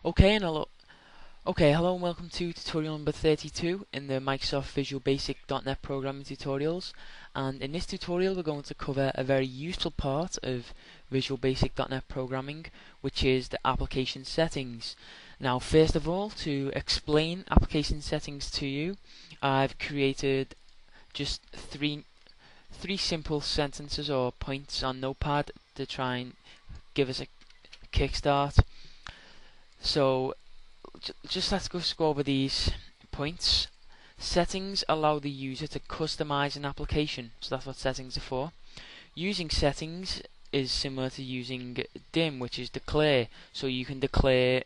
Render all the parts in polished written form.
Okay, and hello. Okay, hello and welcome to tutorial number 32 in the Microsoft Visual Basic .NET programming tutorials. And in this tutorial, we're going to cover a very useful part of Visual Basic .NET programming, which is the application settings. Now, first of all, to explain application settings to you, I've created just three simple sentences or points on Notepad to try and give us a kickstart. So just let's go over these points. Settings allow the user to customize an application, so that's what settings are for. Using settings is similar to using dim, which is declare. So you can declare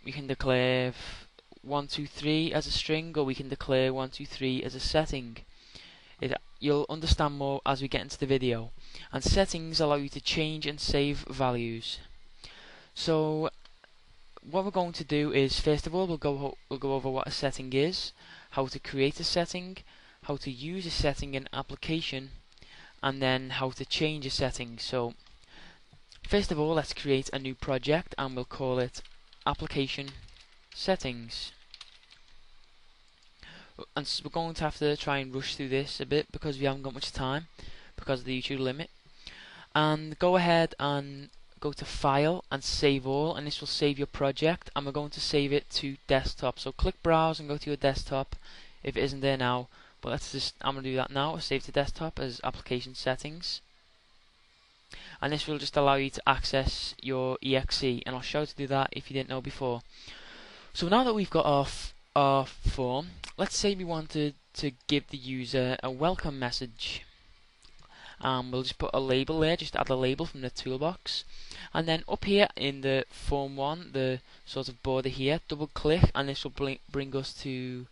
123 as a string, or we can declare 123 as a setting. You'll understand more as we get into the video. And settings allow you to change and save values. So what we're going to do is, first of all, we'll go over what a setting is, how to create a setting, how to use a setting in application, and then how to change a setting. So first of all, let's create a new project and we'll call it application settings. And so we're going to have to try and rush through this a bit because we haven't got much time because of the YouTube limit. And go ahead and go to File and Save All, and this will save your project, and we're going to save it to desktop. So click Browse and go to your desktop if it isn't there now. But I'm going to do that now. Save to desktop as application settings, and this will just allow you to access your exe, and I'll show you to do that if you didn't know before. So now that we've got our form, let's say we wanted to give the user a welcome message. We'll just put a label there, just add a label from the toolbox. And then up here in the form 1, the sort of border here, double click and this will bring us to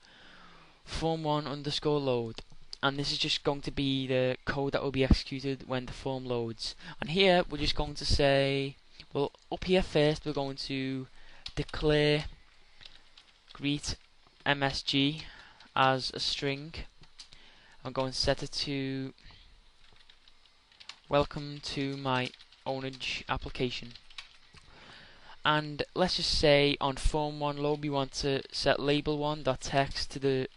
form 1 underscore load. And this is just going to be the code that will be executed when the form loads. And here we're just going to say, well, up here first we're going to declare greet MSG as a string. I'm going to set it to welcome to my ownage application. And let's just say on form 1 load we want to set label1.text to the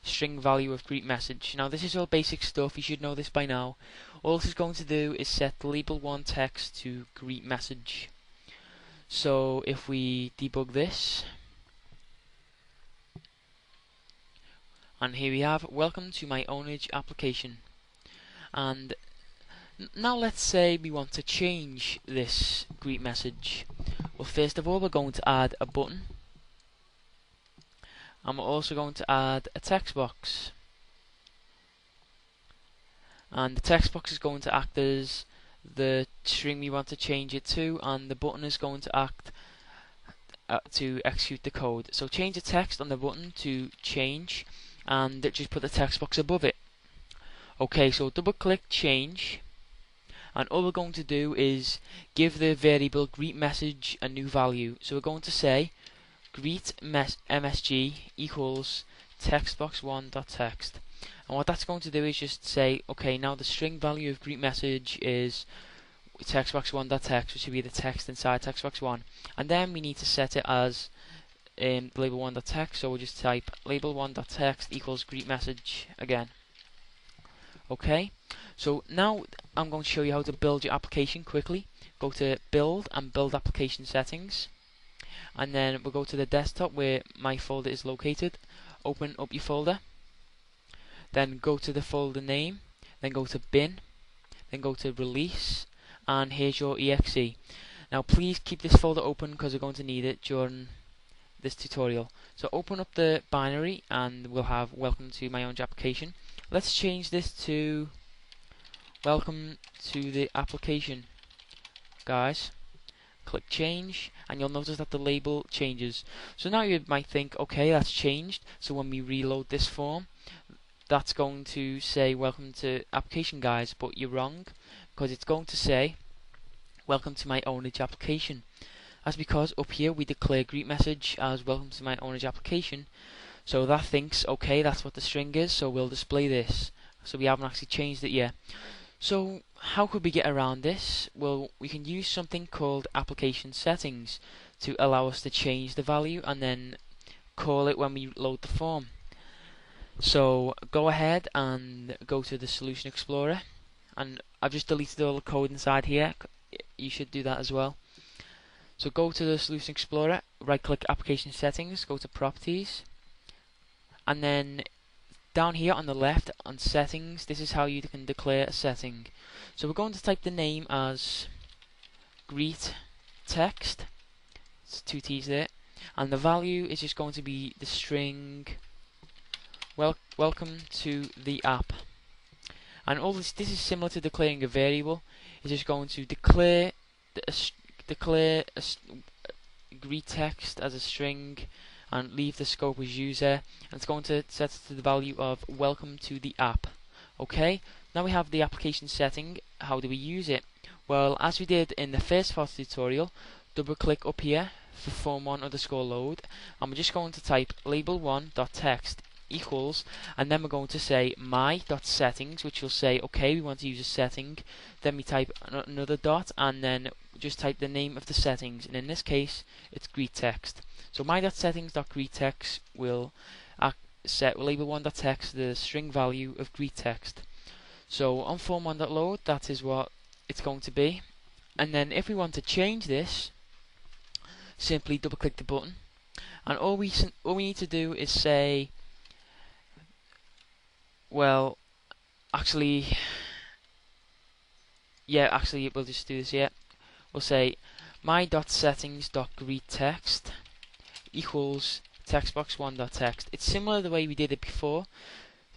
string value of greet message. Now this is all basic stuff, you should know this by now. All this is going to do is set label1 text to greet message. So if we debug this, and here we have welcome to my ownage application. And now let's say we want to change this greet message. Well, first of all we're going to add a button, and we're also going to add a text box. And the text box is going to act as the string we want to change it to, and the button is going to act to execute the code. So change the text on the button to change, and just put the text box above it. Okay, so double click change, and all we're going to do is give the variable greet message a new value. So we're going to say greet msg equals textbox1.text, and what that's going to do is just say, okay, now the string value of greet message is textbox1.text, which would be the text inside textbox1, and then we need to set it as label1.text. So we'll just type label1.text equals greet message again. Okay, so now I'm going to show you how to build your application quickly. Go to build and build application settings, and then we'll go to the desktop where my folder is located. Open up your folder, then go to the folder name, then go to bin, then go to release, and here's your exe. Now please keep this folder open because we're going to need it during this tutorial. So open up the binary and we'll have welcome to my own application. Let's change this to welcome to the application, guys. Click change and you'll notice that the label changes. So now you might think, okay, that's changed, so when we reload this form that's going to say welcome to application, guys, but you're wrong, because it's going to say welcome to my ownage application. That's because up here we declare greet message as welcome to my ownage application, so that thinks, okay, that's what the string is, so we'll display this. So we haven't actually changed it yet. So how could we get around this? Well, we can use something called application settings to allow us to change the value and then call it when we load the form. So go ahead and go to the Solution Explorer, and I've just deleted all the code inside here. You should do that as well. So go to the Solution Explorer, right click Application Settings, go to Properties, and then down here on the left on Settings, this is how you can declare a setting. So we're going to type the name as greet text, it's 2 T's there, and the value is just going to be the string welcome to the app. And all this is similar to declaring a variable. It's just going to declare a greet text as a string and leave the scope as user, and it's going to set it to the value of welcome to the app. Okay, now we have the application setting. How do we use it? Well, as we did in the first part of the tutorial, double click up here for form1_load, and we're just going to type label1.text equals, and then we're going to say my.settings, which will say okay, we want to use a setting. Then we type another dot, and then just type the name of the settings, and in this case it's greet text. So my.settings.greetText will set label1.text the string value of greet text. So on form1.load, that is what it's going to be. And then if we want to change this, simply double click the button, and all we need to do is say, well, actually we'll just do this here. We'll say my.settings.greetText equals textbox1.text. It's similar to the way we did it before,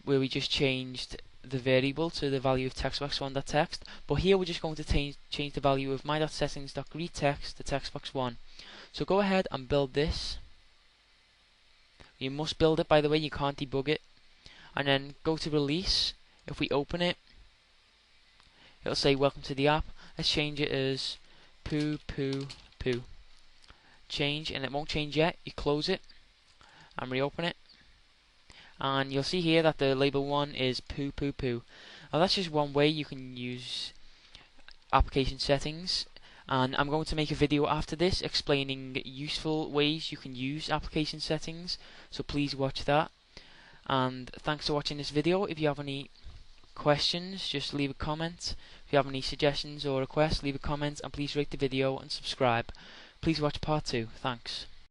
where we just changed the variable to the value of textbox1.text, but here we're just going to change the value of my.settings.greetText to textbox1. So go ahead and build this. You must build it, by the way, you can't debug it. And then go to release. If we open it, it'll say welcome to the app. Let's change it as poo poo poo. Change, and it won't change yet. You close it and reopen it, and you'll see here that the label 1 is poo poo poo. Now that's just one way you can use application settings, and I'm going to make a video after this explaining useful ways you can use application settings, so please watch that. And thanks for watching this video. If you have any questions, just leave a comment. If you have any suggestions or requests, leave a comment, and please rate the video and subscribe. Please watch part 2. Thanks.